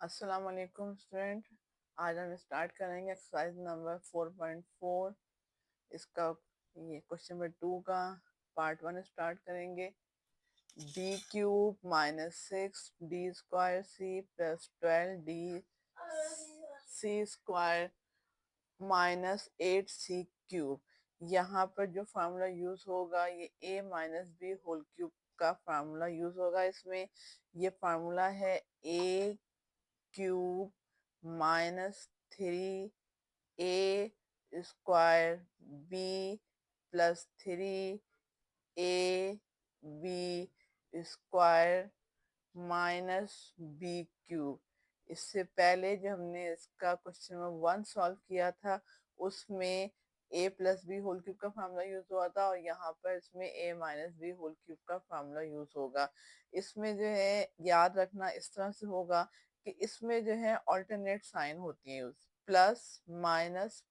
अस्सलाम वालेकुम स्टूडेंट। आज हम स्टार्ट करेंगे एक्सरसाइज नंबर 4.4। इसका ये क्वेश्चन नंबर 2 का पार्ट 1 स्टार्ट करेंगे। D cube minus 6 d square c plus 12 d c square minus 8 c cube. यहाँ पर जो फार्मूला यूज होगा ये a minus B whole cube का फार्मूला यूज होगा। इसमें ये फार्मूला है a cube minus 3 a square B plus 3 a b square minus B cube. इससे पहले जो हमने इसका क्वेश्चन नंबर 1 सॉल्व किया था उसमें ए प्लस बी होल क्यूब का फार्मूला यूज हुआ था और यहाँ पर इसमें ए माइनस बी होल क्यूब का फार्मूला यूज होगा। इसमें जो है याद रखना इस तरह से होगा कि इसमें जो है ऑल्टरनेट साइन होती है, प्लस माइनस।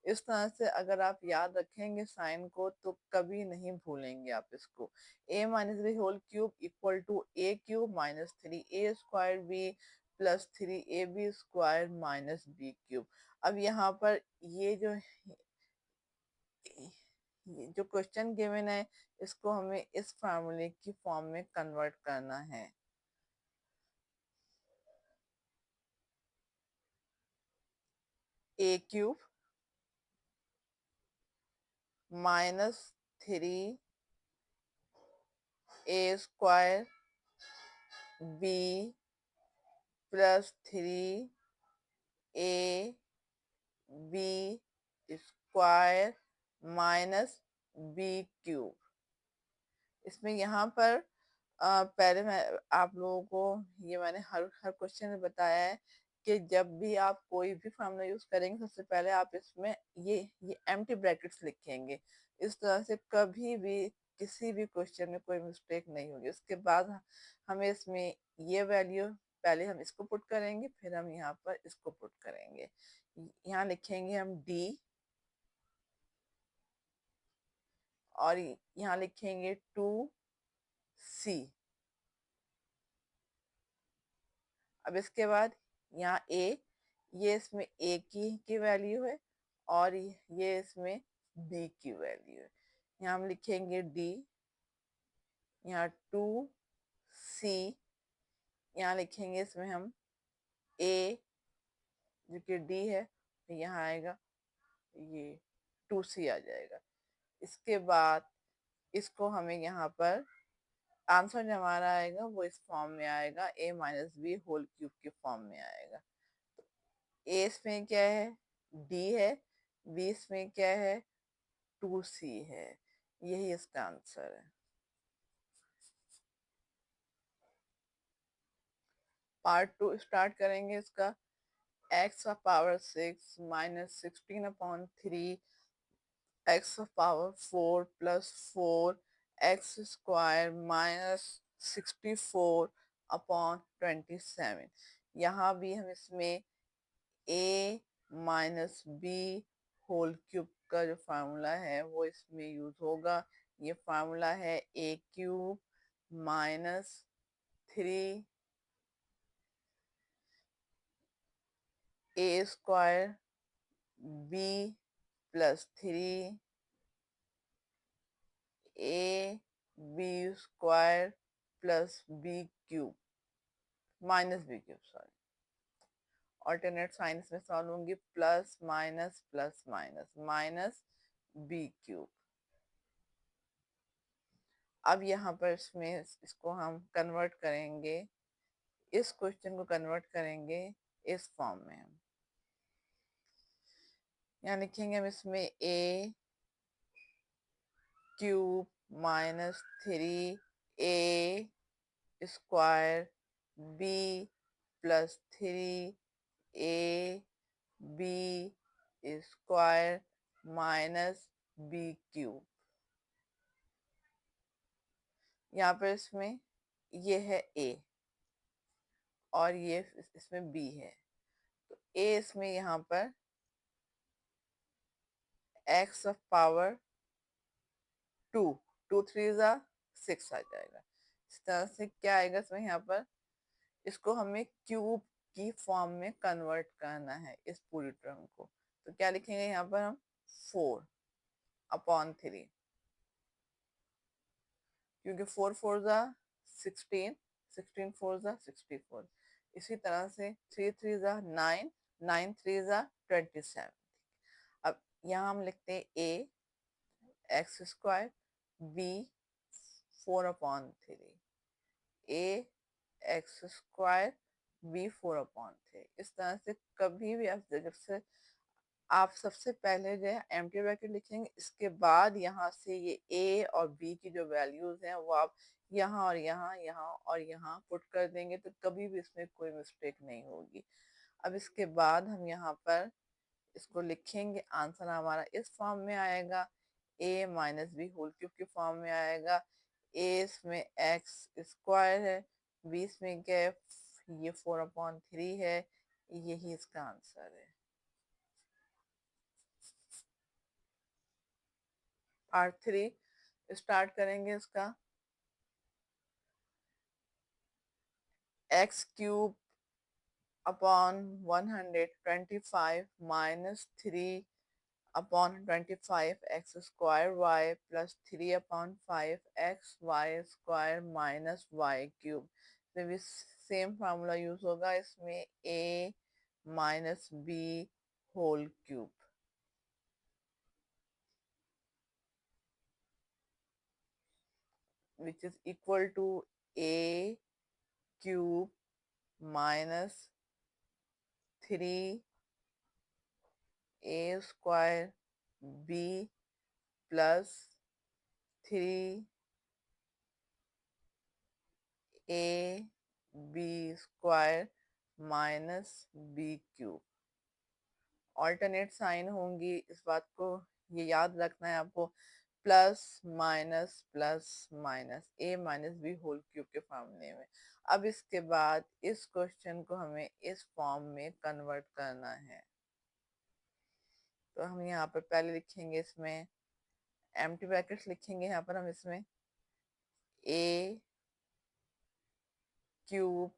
इस तरह से अगर आप याद रखेंगे साइन को तो कभी नहीं भूलेंगे आप इसको। A minus B whole cube equal to a cube minus 3 a square B plus 3 a b square minus B cube. अब यहाँ पर ये जो क्वेश्चन गिवन है इसको हमें इस फार्मूले की फॉर्म में कन्वर्ट करना है। A cube minus 3 a square B plus 3 a b square minus B cube. इसमें यहाँ पर पहले मैं आप लोगों को ये मैंने हर हर क्वेश्चन में बताया है कि जब भी आप कोई भी फार्मूला यूज करेंगे सबसे पहले आप इसमें ये एम्प्टी ब्रैकेट्स लिखेंगे। इस तरह से कभी भी किसी भी क्वेश्चन में कोई मिस्टेक नहीं होगी। उसके बाद हमें इसमें ये वैल्यू पहले हम इसको पुट करेंगे फिर हम यहाँ पर इसको पुट करेंगे। यहाँ लिखेंगे हम डी और यहाँ लिखेंगे 2c। अब इसके बाद यहाँ ए, ये इसमें ए की वैल्यू है और ये इसमें बी की वैल्यू है। यहाँ हम लिखेंगे डी, यहाँ 2c, यहाँ लिखेंगे इसमें हम ए जो कि डी है तो यहाँ आएगा ये 2c आ जाएगा। इसके बाद इसको हमें यहाँ पर आंसर जो हमारा आएगा वो इस फॉर्म में आएगा, ए माइनस बी होल क्यूब के फॉर्म में आएगा। ए इसमें क्या है, डी है, बी इसमें क्या है, 2c है। यही इसका आंसर है। पार्ट 2 स्टार्ट करेंगे इसका। x power 6 minus 16/3 x power 4 plus 4 x² minus 64/27। यहाँ भी हम इसमें ए माइनस बी होल क्यूब का जो फार्मूला है वो इसमें यूज होगा। ये फार्मूला है a cube minus 3 a square B plus 3 a b square plus b cube minus B cube, sorry, alternate sign में सॉल्व होंगी, प्लस माइनस बी क्यूब। अब यहाँ पर इसमें इसको हम कन्वर्ट करेंगे, इस क्वेश्चन को कन्वर्ट करेंगे इस फॉर्म में। हम यहाँ लिखेंगे हम इसमें a cube minus 3 a square B plus 3 a b square minus B cube. यहाँ पर इसमें ये है ए और ये इसमें बी है, तो ए इसमें यहाँ पर x पावर 2, 2 3 6 आ जाएगा। इस तरह से क्या आएगा इसमें, यहाँ पर इसको हमें क्यूब की फॉर्म में कन्वर्ट करना है इस पूरी टर्म को। तो क्या लिखेंगे यहाँ पर हम 4/3, क्योंकि 4 4 16, 16 4 64। इसी तरह से 3 3 9, 9 3 27। अब यहाँ हम लिखते हैं a x² b 4/3, a x² b 4/3। इस तरह से कभी भी आप जब से आप सबसे पहले जो है एम्प्टी ब्रैकेट लिखेंगे, इसके बाद यहाँ से ये a और b की जो वैल्यूज हैं वो आप यहाँ और यहाँ, यहाँ और यहाँ पुट कर देंगे, तो कभी भी इसमें कोई मिस्टेक नहीं होगी। अब इसके बाद हम यहाँ पर इसको लिखेंगे, आंसर हमारा इस फॉर्म में आएगा, a minus B whole cube के फॉर्म में आएगा। a इसमें x² है, b इसमें क्या है, ये 4/3 है, यही इसका आंसर है। पार्ट 3 स्टार्ट करेंगे इसका। x³ upon 125 minus 3/25 x² plus 3/5 xy² minus y³ तो भी सेम फार्मूला यूज होगा इसमें, a minus b whole cube, which is equal to a cube minus 3 a square b plus 3 a b square minus b cube. Alternate sign होंगी, इस बात को ये याद रखना है आपको, plus minus a minus B whole cube के फॉर्मूले में। अब इसके बाद इस क्वेश्चन को हमें इस फॉर्म में कन्वर्ट करना है। तो हम यहाँ पर पहले लिखेंगे, इसमें एम्प्टी ब्रैकेट्स लिखेंगे यहाँ पर हम, इसमें a cube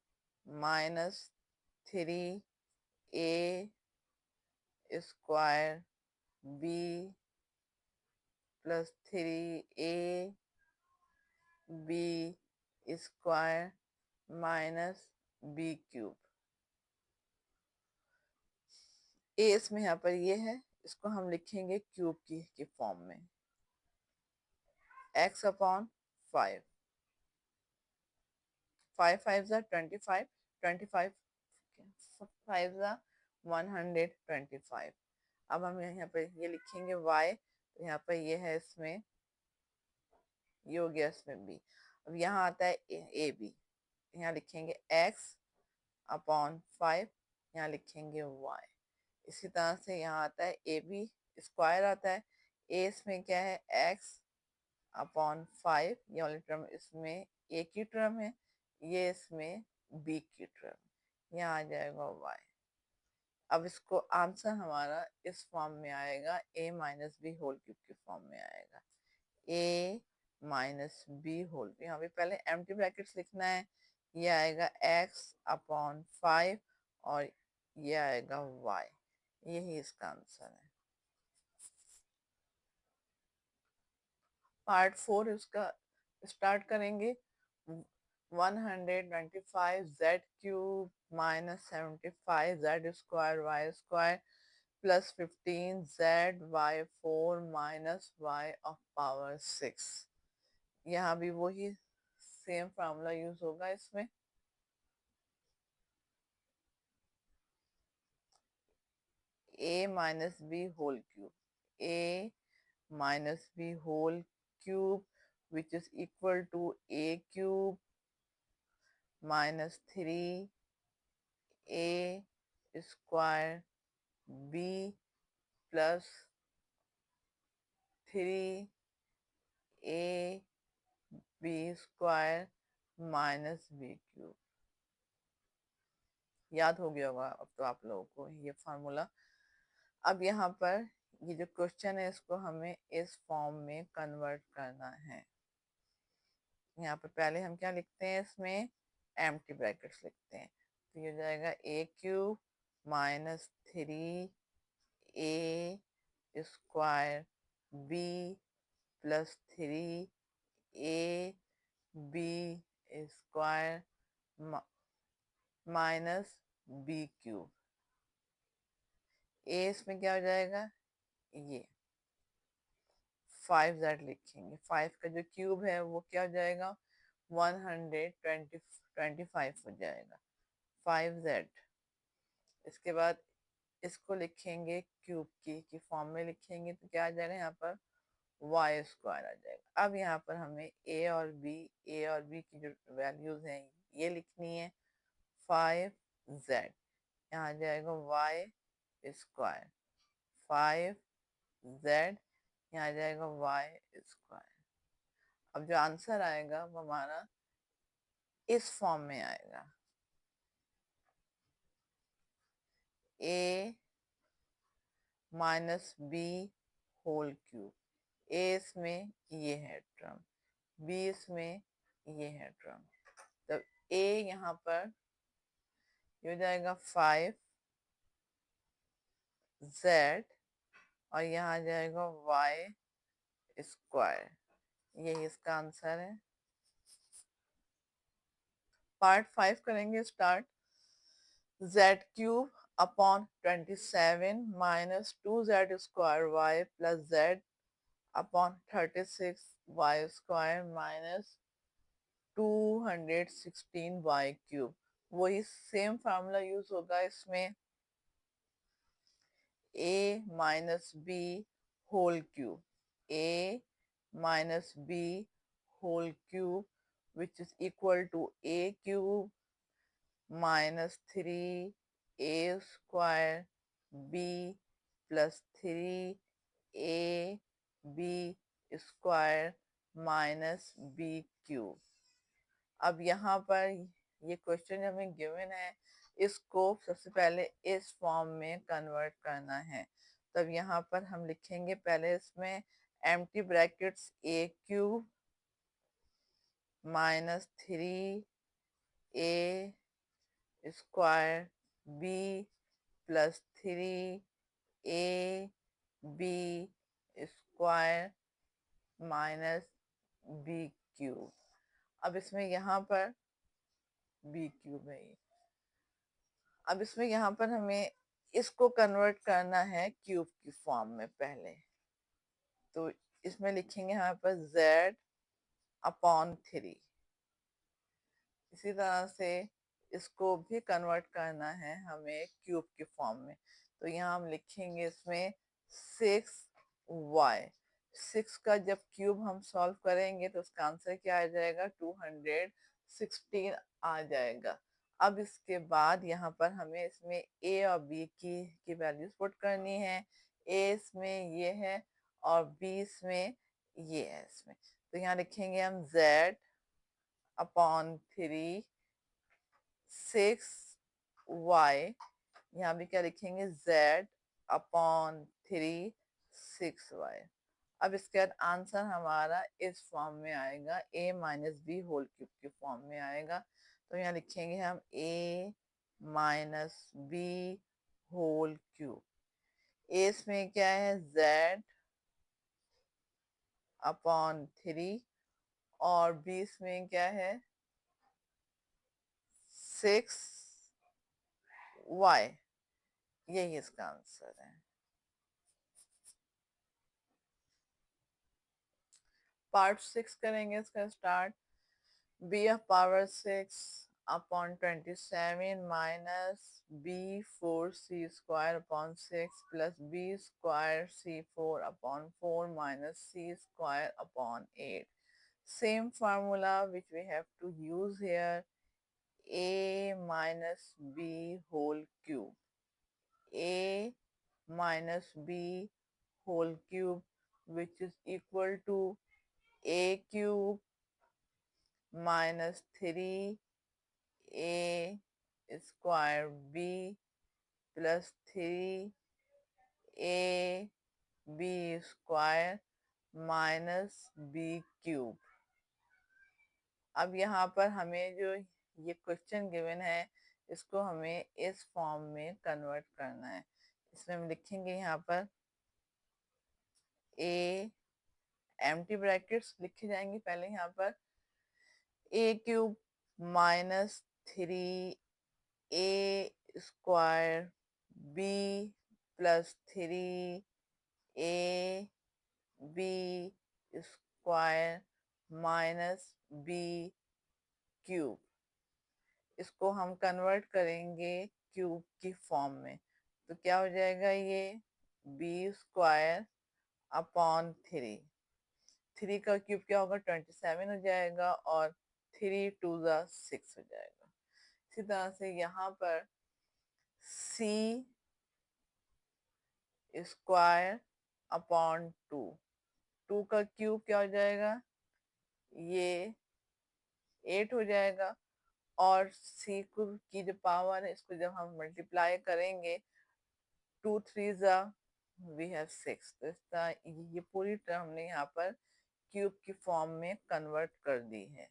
minus 3a square b plus 3a b square minus b cube. a इसमें यहाँ पर ये है, इसको हम लिखेंगे क्यूब की फॉर्म में, x/5, 5 5 25, 25 5 125। अब हम यहाँ पे ये लिखेंगे y, तो यहाँ पर ये है, इसमें ये हो गया, इसमें b। अब यहाँ आता है a b, यहाँ लिखेंगे x/5, यहाँ लिखेंगे y। इसी तरह से यहाँ आता है ए बी स्क्वायर आता है, a इसमें क्या है x/5, ये वाली टर्म इसमें a की टर्म है, ये इसमें b की टर्म, यहाँ आ जाएगा y। अब इसको आंसर हमारा इस फॉर्म में आएगा, a minus B whole cube के फॉर्म में आएगा, a माइनस बी होल। यहाँ पे पहले एम्प्टी ब्रैकेट्स लिखना है, ये आएगा x/5 और ये आएगा y, यही इसका आंसर है। पार्ट 4 इसका स्टार्ट करेंगे। 125z³ minus 75z² plus 15zy4 minus y⁻6। यहाँ भी वही सेम फार्मूला यूज होगा इसमें, a minus B whole cube, a minus B whole cube which is equal to a cube minus 3a square b plus 3a b square minus b cube. याद हो गया होगा अब तो आप लोगों को ये फार्मूला। अब यहाँ पर ये जो क्वेश्चन है, इसको हमें इस फॉर्म में कन्वर्ट करना है। यहाँ पर पहले हम क्या लिखते हैं, इसमें एम्प्टी ब्रैकेट्स लिखते हैं, तो ये हो जाएगा a cube minus 3a square b plus 3a b square minus b cube. ए इसमें क्या हो जाएगा, ये 5z लिखेंगे, 5 का जो क्यूब है वो क्या हो जाएगा 125 हो जाएगा 5z। इसके बाद इसको लिखेंगे क्यूब की फॉर्म में लिखेंगे तो क्या आ जाएगा यहाँ पर वाई स्क्वायर आ जाएगा। अब यहाँ पर हमें ए और बी की जो वैल्यूज हैं ये लिखनी है। 5z यहाँ आ जाएगा वाई स्क्वायर, 5z यहाँ आ जाएगा वाई स्क्वायर। अब जो आंसर आएगा वो हमारा इस फॉर्म में आएगा, a minus B whole cube. ए इसमें ये है टर्म, बी इसमें ये है टर्म, तब ए यहाँ पर ये हो जाएगा 5z और यहाँ आ जाएगा वाई स्क्वायर। यही इसका आंसर है। पार्ट 5 करेंगे start. z cube upon 27 minus 2z square Y plus z upon 36 Y square minus 216 Y cube. वही सेम फार्मूला यूज होगा इसमें, a minus B whole cube, a minus B whole cube which is equal to a cube minus 3a square b plus 3ab square minus b cube। अब यहाँ पर ये question हमें given है, इसको सबसे पहले इस फॉर्म में कन्वर्ट करना है। तब यहाँ पर हम लिखेंगे पहले इसमें empty brackets a cube minus 3a square b plus 3ab square minus b cube. अब इसमें यहाँ पर b क्यूब है, अब इसमें यहाँ पर हमें इसको कन्वर्ट करना है क्यूब की फॉर्म में पहले, तो इसमें लिखेंगे यहाँ पर z अपॉन 3। इसी तरह से इसको भी कन्वर्ट करना है हमें क्यूब की फॉर्म में, तो यहाँ हम लिखेंगे इसमें 6y। 6 का जब क्यूब हम सॉल्व करेंगे तो उसका आंसर क्या आ जाएगा 216 आ जाएगा। अब इसके बाद यहाँ पर हमें इसमें a और b की वैल्यूज पुट करनी है। a इसमें ये है और b इसमें ये है इसमें, तो यहाँ लिखेंगे हम z अपॉन 3 6y, यहाँ भी क्या लिखेंगे z अपॉन 3 6y। अब इसके बाद आंसर हमारा इस फॉर्म में आएगा, a minus B whole cube की फॉर्म में आएगा, तो यहाँ लिखेंगे हम a minus B whole cube. a इसमें क्या है z अपॉन 3 और b इसमें क्या है 6y, यही इसका आंसर है। पार्ट 6 करेंगे इसका start. b of power 6 upon 27 minus b4c square upon 6 plus b square c4 upon 4 minus c square upon 8. Same formula which we have to use here, a minus b whole cube, a minus b whole cube which is equal to a cube minus 3a square b plus 3ab square minus b cube। अब यहाँ पर हमें जो ये question given है, इसको हमें इस फॉर्म में कन्वर्ट करना है। इसमें हम लिखेंगे यहाँ पर ए, एम्प्टी ब्रैकेट्स लिखे जाएंगे पहले यहाँ पर a cube minus 3a square B plus 3a B square minus B cube. इसको हम कन्वर्ट करेंगे क्यूब की फॉर्म में, तो क्या हो जाएगा, ये बी स्क्वायर अपॉन 3 का क्यूब क्या होगा, 27 हो जाएगा, और 3 2 6 हो जाएगा। इसी तरह से यहाँ पर सी स्क्वायर अपॉन 2 का क्यूब क्या हो जाएगा, ये 8 हो जाएगा, और सी की जो पावर है इसको जब हम मल्टीप्लाई करेंगे 2 3 वी हैव 6, तो इसका ये पूरी टर्म हमने यहाँ पर क्यूब की फॉर्म में कन्वर्ट कर दी है।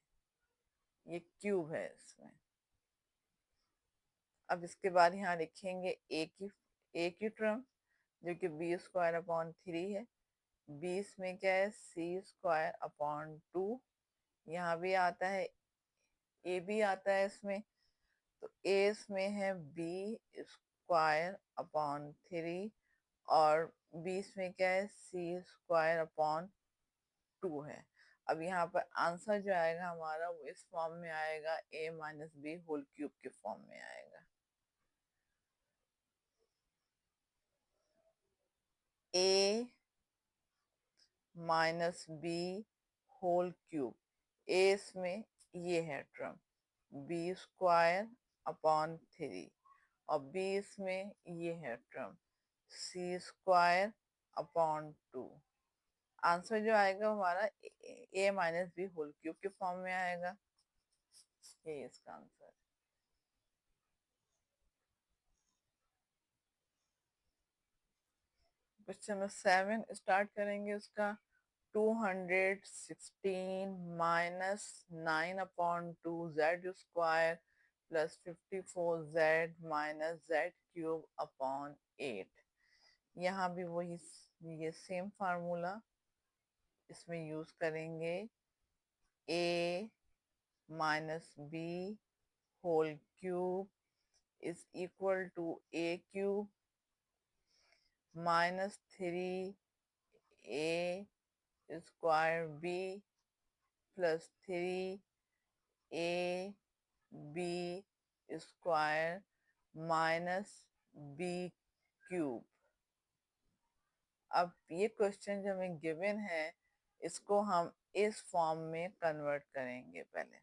ये क्यूब है इसमें। अब इसके बाद यहाँ लिखेंगे ए की टर्म जो कि बी स्क्वायर अपॉन 3 है। बी इसमें क्या है, सी स्क्वायर अपॉन 2, यहाँ भी आता है, ए भी आता है इसमें, तो ए इसमें है बी स्क्वायर अपॉन 3, और बी इसमें क्या है, सी स्क्वायर अपॉन 2 है। अब यहाँ पर आंसर जो आएगा हमारा वो इस फॉर्म में आएगा, a minus B whole cube के फॉर्म में आएगा। a minus B whole cube, a इसमें ये है टर्म बी स्क्वायर अपॉन 3, और बी इसमें ये है term C square upon 2। Answer जो आएगा हमारा a minus B whole cube के फॉर्म में आएगा। ये इसका आंसर। क्वेश्चन नंबर 7 स्टार्ट करेंगे उसका। 216 minus 9 upon 2 Z square plus 54 Z minus Z cube upon 8। यहाँ भी वही ये सेम फार्मूला इसमें यूज करेंगे, a minus B whole cube is equal to a cube minus 3a square B plus 3a B square minus B cube. अब ये question जो हमें गिवन है इसको हम इस फॉर्म में कन्वर्ट करेंगे। पहले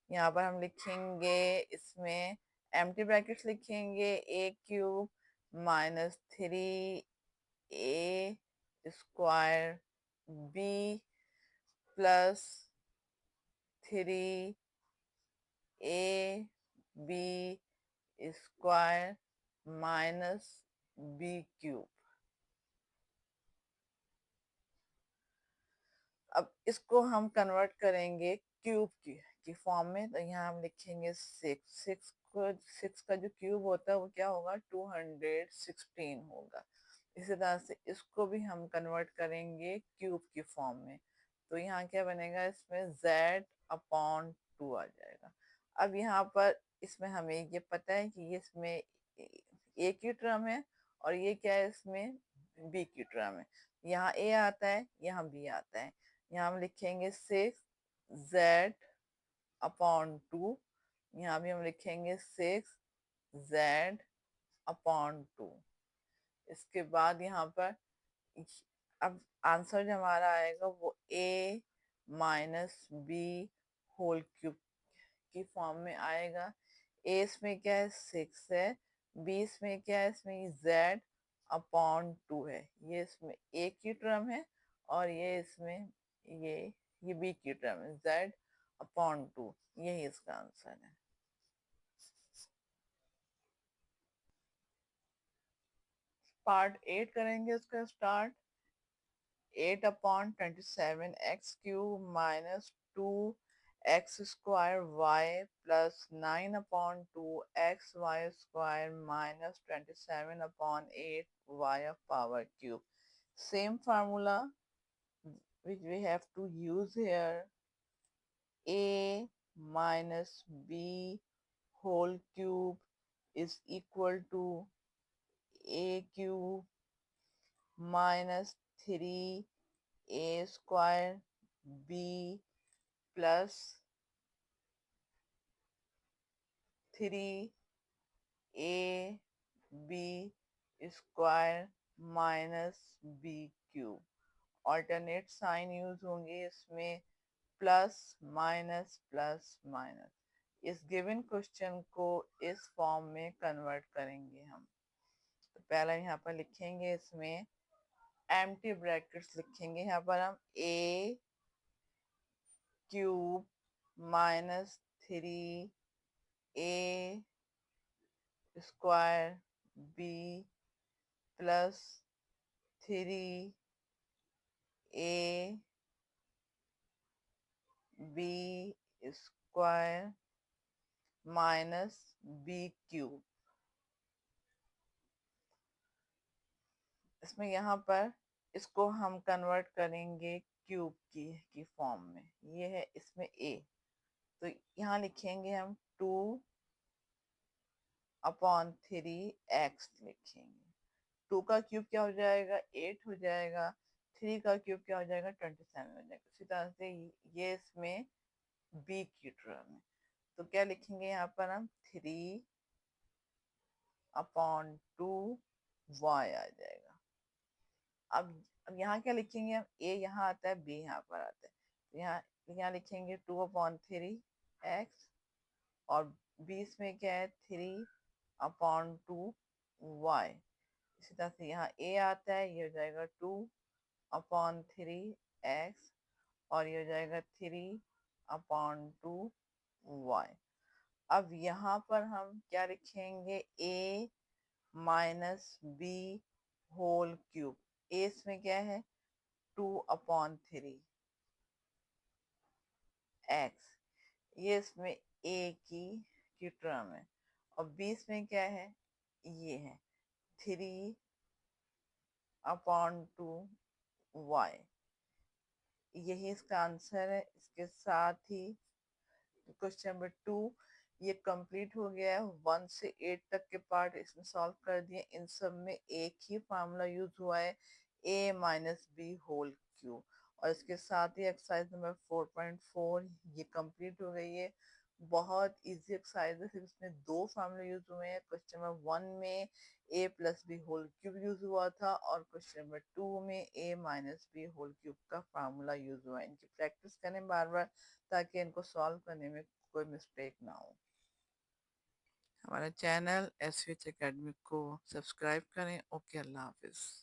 यहाँ पर हम लिखेंगे, इसमें एम्प्टी ब्रैकेट्स लिखेंगे, a cube minus 3a square B plus 3a B square minus B cube. अब इसको हम कन्वर्ट करेंगे क्यूब की फॉर्म में, तो यहाँ हम लिखेंगे 6 का जो क्यूब होता है वो क्या होगा, 216 होगा। इसी तरह से इसको भी हम कन्वर्ट करेंगे क्यूब की फॉर्म में, तो यहाँ क्या बनेगा, इसमें z अपॉन 2 आ जाएगा। अब यहाँ पर इसमें हमें ये पता है कि ये इसमें a की टर्म है और ये क्या है, इसमें b की टर्म है। यहाँ a आता है, यहाँ b आता है। यहाँ हम लिखेंगे 6z अपॉन 2, यहाँ भी हम लिखेंगे 6z अपॉन 2। इसके बाद यहाँ पर अब आंसर जो हमारा आएगा वो a minus B whole cube की फॉर्म में आएगा। a इसमें क्या है, 6 है, b इसमें क्या है, इसमें z अपॉन 2 है, ये इसमें a की टर्म है, और ये इसमें ये b की टर्म है z अपॉन 2। यही इसका आंसर है। पार्ट 8 करेंगे उसका start. 8 upon 27 X cube minus 2 X square Y plus 9/2 XY square minus 27/8 Y of power cube. Same formula which we have to use here. A minus B whole cube is equal to A cube minus 3A square B plus 3AB square minus B cube. Alternate sign use होंगे इसमें, plus minus plus minus. इस given question को इस form में convert करेंगे हम। तो पहला यहाँ पर लिखेंगे, इसमें एम्प्टी ब्रैकेट्स लिखेंगे यहाँ पर हम, a cube minus 3A square B plus 3A B square minus B cube. इसमें यहाँ पर इसको हम कन्वर्ट करेंगे क्यूब की फॉर्म में। ये है इसमें a, तो यहाँ लिखेंगे हम 2/3x लिखेंगे। 2 का क्यूब क्या हो जाएगा, 8 हो जाएगा। 3 का क्यूब क्या हो जाएगा, 27 हो जाएगा। इसी तरह से ये इसमें b की टर्म है, तो क्या लिखेंगे यहाँ पर हम, 3/2y आ जाएगा। अब यहाँ क्या लिखेंगे हम, a यहाँ आता है, b यहाँ पर आता है, तो यहाँ लिखेंगे 2/3x और बीस में क्या है, 3/2y। इसी तरह से यहाँ a आता है, ये हो जाएगा 2/3x और ये हो जाएगा 3/2y। अब यहाँ पर हम क्या लिखेंगे, a minus B whole cube. a इसमें क्या है, 2/3x, ये इसमें a की टर्म है। और 20 में क्या है, ये है 3/2y। यही इसका आंसर है। इसके साथ ही क्वेश्चन नंबर 2 ये कंप्लीट हो गया है। 1 से 8 तक के पार्ट इसमें सॉल्व कर दिए। इन सब में एक ही फार्मूला यूज हुआ है, a minus B whole cube. और इसके साथ ही एक्सरसाइज नंबर 4.4 ये कंप्लीट हो गई है। बहुत इजी एक्सरसाइज है, सिर्फ इसमें दो फार्मूले यूज हुए हैं। क्वेश्चन नंबर 1 में a plus B whole cube use हुआ था और क्वेश्चन नंबर 2 में a minus B whole cube का फार्मूला यूज हुआ है। इनकी प्रैक्टिस करें बार बार ताकि इनको सॉल्व करने में कोई मिस्टेक ना हो। हमारा चैनल SVH एकेडमी को सब्सक्राइब करें। ओके, अल्लाह हाफिज।